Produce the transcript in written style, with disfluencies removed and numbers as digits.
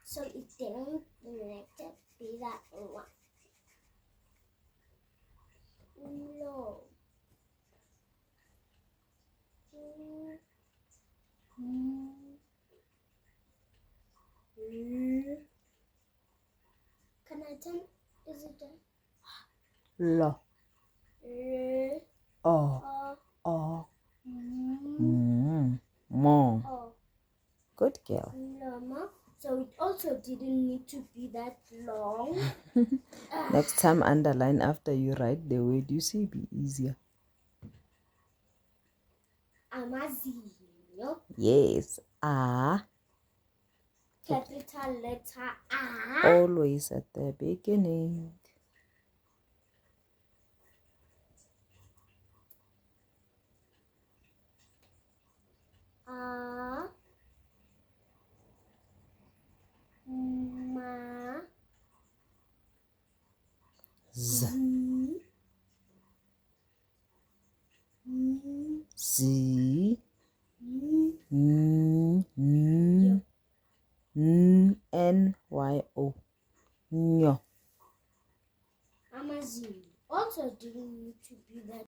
So it didn't need to be that long. No. Can I tell? Is it a Lo. O. O. Mo. Oh. Good girl. Llama. So it also didn't need to be that long. Next time, underline after you write the word you see, be easier. Amazinyo. Yes. A. Capital letter A. Always at the beginning. A. Ma. Z. Z. N-Y-O. Nyo. Amazing. Also didn't need to be that